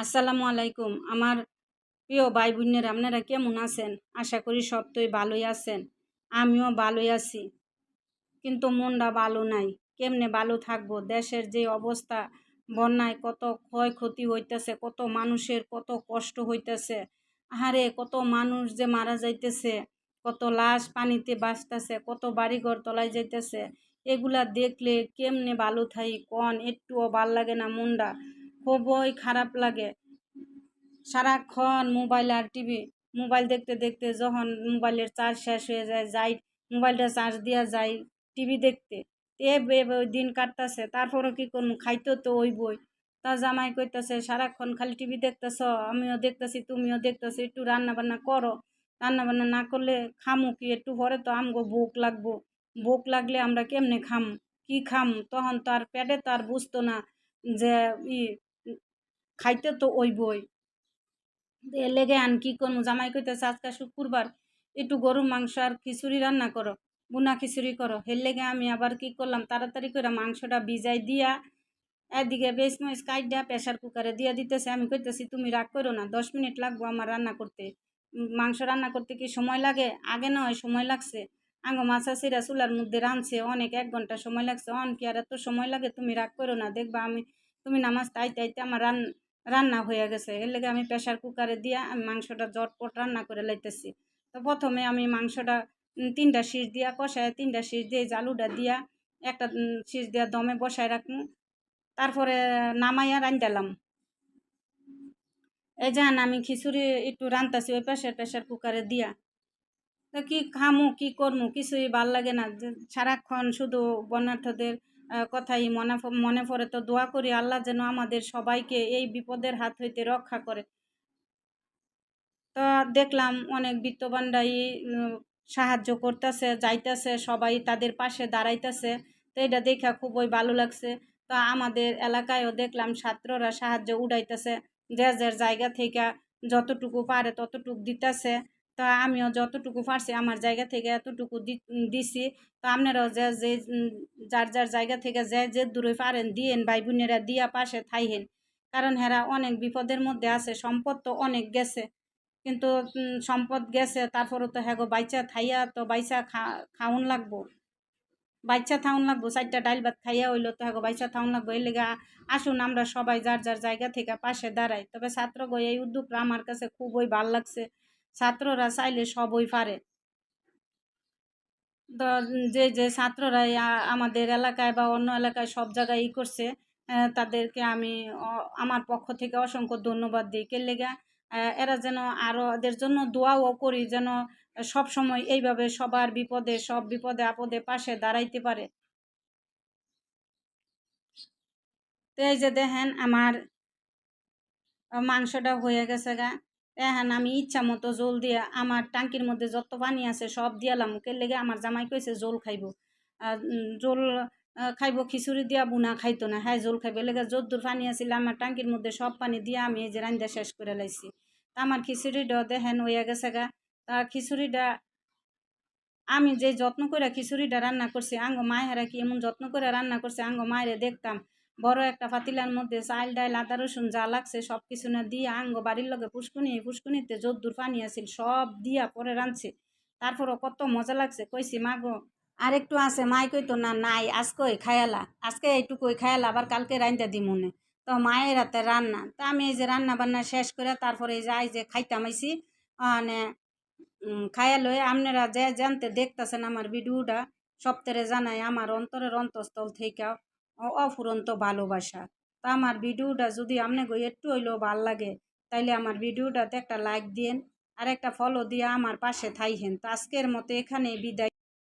আসসালামু আলাইকুম। আমার প্রিয় ভাই বোনেরা, আপনারা কেমন আছেন? আশা করি সবই ভালোই আছেন। আমিও ভালোই আছি, কিন্তু মনটা ভালো নাই। কেমনে ভালো থাকবো? দেশের যে অবস্থা, বন্যায় কত ক্ষয়ক্ষতি হইতেছে, কত মানুষের কত কষ্ট হইতেছে। আহারে, কত মানুষ যে মারা যাইতেছে, কত লাশ পানিতে ভাসতেছে, কত বাড়িঘর তলায় যাইতেছে। এগুলা দেখলে কেমনে ভালো থাকি কন? একটুও ভাল লাগে না, মনটা খুবই খারাপ লাগে। সারাক্ষণ মোবাইল আর টিভি, মোবাইল দেখতে দেখতে যখন মোবাইলের চার্জ শেষ হয়ে যায়, যাই মোবাইলটা চার্জ দিয়া যাই টিভি দেখতে। ওই দিন কাটতেছে। তারপরও কি করবো, খাইতে তো ওই বই। তা জামাই কইতাছে সারাক্ষণ খালি টিভি দেখতেছ, আমিও দেখতেছি তুমিও দেখতেছি, একটু রান্না বান্না করো। রান্না বান্না না করলে খামু কি? একটু পরে তো আমগো ভোক লাগবো। ভোক লাগলে আমরা কেমনে খাম? কি খাম? তখন তো আর পেটে তো আর বুঝতো না যে ই খাইতে তো ওই বই। এর লেগে আন কি করবো, জামাই কইতেছে আজকে শুক্রবার, একটু গরুর মাংস আর খিচুড়ি রান্না করো, বুনা খিচুড়ি করো। এর লেগে আমি আবার কি করলাম, তাড়াতাড়ি করে মাংসটা ভিজাই দিয়া এদিকে বেশ মরিচ কাইটটা প্রেশার কুকারে দিয়ে দিতেছে। আমি কইতেছি তুমি রাগ করো না, 10 মিনিট লাগবো আমার রান্না করতে। মাংস রান্না করতে কি সময় লাগে? আগে নয় সময় লাগছে, আঙ্গো মাছা সিরা চুলার মধ্যে রাঁধছে অনেক, 1 ঘন্টা সময় লাগছে। অন কি আর এত সময় লাগে? তুমি রাগ করো না, দেখবা আমি তুমি নামাজ তাইতে আইতে আমার রান্না হয়ে গেছে। এর লেগে আমি প্রেশার কুকারে দিয়া আমি মাংসটা জটপট রান্না করে লাইতেছি। তো প্রথমে আমি মাংসটা 3টা সিজ দিয়া কষায়, 3টা সিজ দিয়ে আলুটা দিয়া একটা সিজ দিয়া দমে বসায় রাখবো। তারপরে নামাইয়া রান্ধিলাম। এই যান আমি খিচুড়ি একটু রান্তাছি ওই পাশের প্রেশার কুকারে দিয়া। তো কি খামু কি করমু কিছুই ভাল লাগে না। সারাক্ষণ শুধু বন্যার্থদের কথাই মনে পড়ে। তো দোয়া করি আল্লাহ যেন আমাদের সবাইকে এই বিপদের হাত হইতে রক্ষা করে। তো দেখলাম অনেক বিত্তবানরাই সাহায্য করতেছে, যাইতেছে, সবাই তাদের পাশে দাঁড়াইতেছে। তো এটা দেখা খুবই ভালো লাগছে। তো আমাদের এলাকায়ও দেখলাম ছাত্ররা সাহায্য উঠাইতেছে, যে যার জায়গা থেকে যতটুকু পারে ততটুকু দিতেছে। তো আমিও যতটুকু পারছি আমার জায়গা থেকে এতটুকু দিছি। তো আপনারাও যে যে যার যার জায়গা থেকে যে যে দূরে পারেন দিয়েন, ভাই বোনেরা দিয়া পাশে থাইহেন। কারণ হেরা অনেক বিপদের মধ্যে আছে, সম্পদ তো অনেক গেছে, কিন্তু সম্পদ গেছে তারপরও তো হ্যাগো বাইচা থাইয়া তো বাইচা খাউন লাগবো, বাইচা থাউন লাগবো। 4টা ডাইল ভাত খাইয়া হইলো তো হ্যাগো বাইচা থাউন লাগবো। এর লেগে আসুন আমরা সবাই যার যার জায়গা থেকে পাশে দাঁড়াই। তবে ছাত্রগো এই উদ্যোগটা আমার কাছে খুবই ভাল লাগছে। ছাত্ররা চাইলে সবই পারে। তো যে যে ছাত্ররা আমাদের এলাকায় বা অন্য এলাকায় সব জায়গায় করছে, তাদেরকে আমি আমার পক্ষ থেকে অসংখ্য ধন্যবাদ দিই। কে লেগা এরা যেন আরও এদের জন্য দোয়াও করি, যেন সব সময় এইভাবে সবার বিপদে সব বিপদে আপদে পাশে দাঁড়াইতে পারে। তো এই যে দেখেন আমার মাংসটা হয়ে গেছে গা। এখন আমি ইচ্ছা মতো জল দিয়া আমার টাঙ্কির মধ্যে যত পানি আছে সব দিয়ালাম। কে লেগে আমার জামাই কইছে জল খাইব, জল খাইব। খিচুড়ি দিয়া বুনা খাইতো না, হ্যাঁ জল খাইব। লেগে যদ্দূর পানি আছিল আমার টাঙ্কির মধ্যে সব পানি দিয়া আমি এই যে রান্দা শেষ করে লাইছি। তা আমার খিচুড়িটা দেখেন হয়ে গেছে গা। তা খিচুড়িটা আমি যে যত্ন করে খিচুড়িটা রান্না করছি, আঙ্গো মায়েরা কি এমন যত্ন করে রান্না করছে, আঙ্গো মায়েরে দেখতাম বড় একটা পাতিলার মধ্যে চাল ডাইল আদা রসুন যা লাগছে সব কিছু না দিয়ে আঙ্গো বাড়ির লগে পুষ্কুনিতে যদ্দূর পানি আছিল সব দিয়া পরে রাঁধছে। তারপরও কত মজা লাগছে। কইছি মা গো আর একটু আছে, মাই কইতো না নাই আজকে খায়ালা, আজকে এইটুকুই খায়ালা, আবার কালকে রাইন্দা দিমুনে। তো মায়ের হাতে রান্না। তা আমি এই যে রান্না বান্না শেষ করে তারপরে এই যে খাইতাম আইছি। মানে খায়া লয়ে আপনারা যে জানতে দেখতেছেন আমার ভিডিওটা, সপ্তাহে জানাই আমার অন্তরের অন্তঃস্থল থেকে অফুরন্ত ভালোবাসা। তা আমার ভিডিওটা যদি আপনাকে একটু হইলেও ভাল লাগে, তাইলে আমার ভিডিওটাতে একটা লাইক দিন আর একটা ফলো দিয়ে আমার পাশে থাইহেন। তো আজকের মতো এখানেই বিদায়।